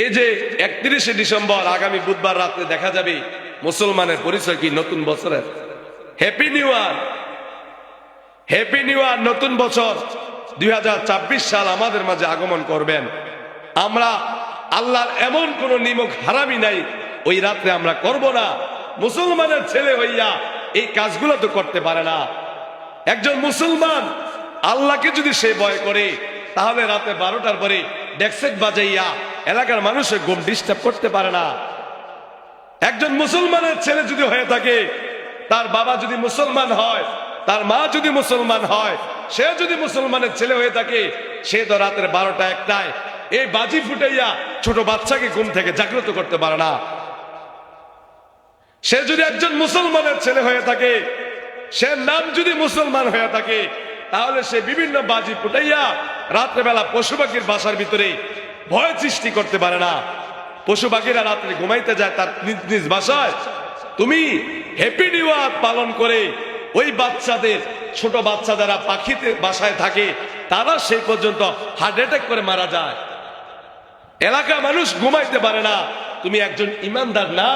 এই যে 31শে ডিসেম্বর আগামী বুধবার রাতে দেখা যাবে মুসলমানের পরিচয় কি নতুন বছরের। Happy new year, happy new year. নতুন বছর 2024 সাল আমাদের মাঝে আগমন করবেন। আমরা আল্লাহর এমন কোন নিমক হারামি নাই ওই রাত্রে আমরা করব না। মুসলমানের ছেলে হইয়া এই কাজগুলো তো করতে পারে না। একজন মুসলমান আল্লাহকে যদি সে ভয় করে তাহলে রাতে 12টার পরে ডেক্সেট বাজাইয়া এলাকার মানুষের ঘুম ডিস্টার্ব করতে পারে না। একজন মুসলমানের ছেলে যদি হয়ে থাকে, তার বাবা যদি মুসলমান হয়, তার মা যদি মুসলমান হয়, সে যদি মুসলমানের ছেলে হয়ে থাকে, সে তো রাতের 12টা 1টায় এই বাজি ফুটাইয়া ছোট বাচ্চাকে ঘুম থেকে জাগ্রত করতে পারে না। সে যদি একজন মুসলমানের ছেলে হয়ে থাকে, সে নাম যদি মুসলমান হয়ে থাকে, তাহলে সে বিভিন্ন বাজি ফুটাইয়া রাত্রেবেলা পশু পাখির বাসার ভিতরে ভয় সৃষ্টি করতে পারে না। পশু পাখিরা রাত্রে ঘুমাইতে যায় তার নিজ নিজ বাসায়। তুমি হ্যাপি নিউ ইয়ার পালন করে ওই বাচ্চাদের, ছোট বাচ্চা যারা পাখিতে বাসায় থাকে, তারা সেই পর্যন্ত হার্ট অ্যাটাক করে মারা যায়। এলাকা মানুষ ঘুমাইতে পারে না। তুমি একজন ইমানদার না।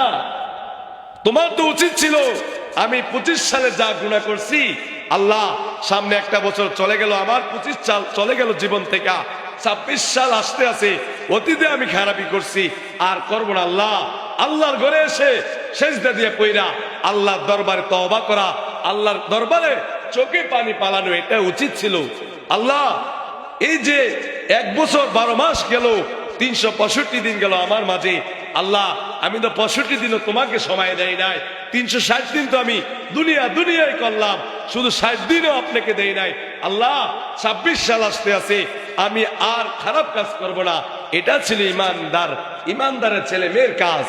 তোমার তো উচিত ছিল, আমি 25 সালে যা গুনাহ করছি, আল্লাহ সামনে একটা বছর চলে গেল, আমার 25 সাল চলে গেল জীবন থেকে, 26 সাল আসতে আছে, অতীতে আমি খারাপি করছি, আর করবো না। আল্লাহ আল্লাহর ঘরে এসে সেজদা দিয়ে পইরা আল্লাহর দরবারে তওবা করা, আল্লাহর দরবারে চোখে পানি পালানো, এটা উচিত ছিল। আল্লাহ এই যে 1 বছর 12 মাস গেল, 365 দিন গেল আমার মাঝে, আল্লাহ আমি তো 65 দিনও তোমাকে সময় দেই নাই। 360 দিন তো আমি দুনিয়ায় করলাম, শুধু 60 দিনও আপনাকে দেই নাই। আল্লাহ 26 সাল আসতে আছে, আমি আর খারাপ কাজ করব না। এটা ছিল ইমানদারের ছেলে মেয়ের কাজ।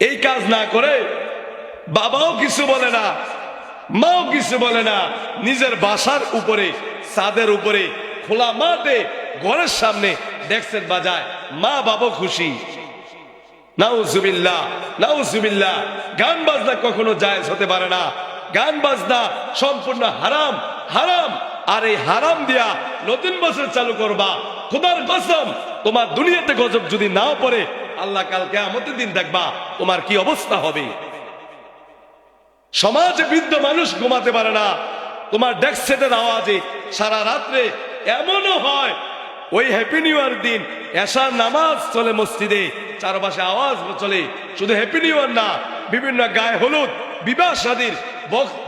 এই কাজ না করে বাবাও কিছু বলে না, মাও কিছু বলে না, নিজের বাসার উপরে, ছাদের উপরে, খোলা মাঠে, ঘরের সামনে ডেক্সেট বাজায়, মা বাবা খুশি। নাউজুবিল্লাহ, নাউজুবিল্লাহ। গান বাজনা কখনো জায়েজ হতে পারে না। গান বাজনা সম্পূর্ণ হারাম, হারাম। আর এই হারাম দিয়া নতুন বছর চালু করবা, খোদার কসম তোমার দুনিয়াতে গজব যদি নাও পড়ে, আল্লাহ কাল কিয়ামতের দিন দেখবা তোমার কি অবস্থা হবে। সমাজে বৃদ্ধ মানুষ ঘুমাতে পারে না, তোমার ডেক্সেটের আওয়াজে সারা রাত্রে। এমনও হয় ওই হ্যাপি নিউ ইয়ার দিন এশার নামাজ চলে মসজিদে, চারপাশে আওয়াজ চলে। শুধু হ্যাপি নিউ ইয়ার না, বিভিন্ন গায়ে হলুদ, বিবাহ শাদীর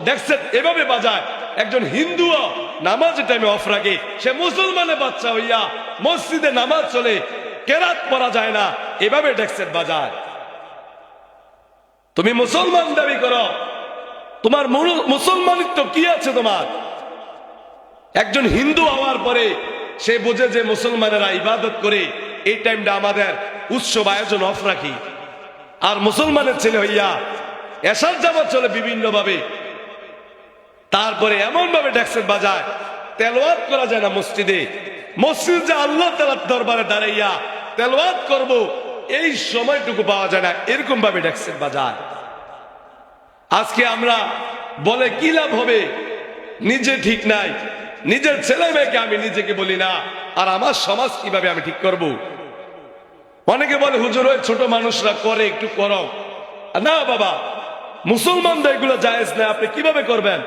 ডেক্সেট এভাবে বাজায়। একজন হিন্দুও নামাজের টাইমে অফ রাখে, সে মুসলমানের বাচ্চা হইয়া মসজিদে নামাজ চলে, কেরাত পড়া যায় না, এভাবে ডেক্সেট বাজায়। তুমি মুসলমান দাবি করো, তোমার মুসলমানিত্ব কি আছে তোমার? একজন হিন্দু হওয়ার পরে সে বোঝে যে মুসলমানেরা ইবাদত করে, এই টাইমটা আমাদের উৎসব আয়োজন অফ রাখি। আর মুসলমানের ছেলে হইয়া এশার জামাত চলে বিভিন্ন ভাবে, তারপরে এমন ভাবে ডেক্সেট বাজায়, তেলাওয়াত করা যায় না মসজিদে। মসজিদ যে আল্লাহ তাআলার দরবারে দাঁড়াইয়া তেলাওয়াত করব, এই সময়টুকু পাওয়া যায় না, এরকম ভাবে ডেক্সেট বাজায়। আজকে আমরা বলে কি লাভ হবে? নিজে ঠিক নাই, নিজের ছেলে মেয়েকে আমি নিজেকে বলি না, আর আমার সমাজ কিভাবে আমি ঠিক করব? অনেকে বলে হুজুর ওই ছোট মানুষরা করে, একটু করো না। বাবা, মুসলমানদের এগুলো জায়েজ না, আপনি কিভাবে করবেন?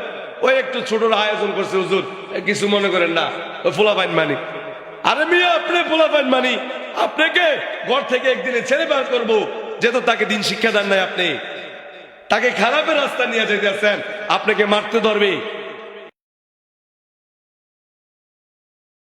ওই একটু ছোট আয়োজন করছে হুজুর, কিছু মনে করেন না, ওই ফোলাপাইন মানি। আরে মিয়া, আপনি ফোলাপাইন মানি, আপনাকে ঘর থেকে একদিনে ছেলে বের করবো, যেহেতু তাকে দিন শিক্ষা দেন নাই, আপনি তাকে খারাপের রাস্তা নিয়ে যেতেছেন, আপনাকে মারতে ধরবে।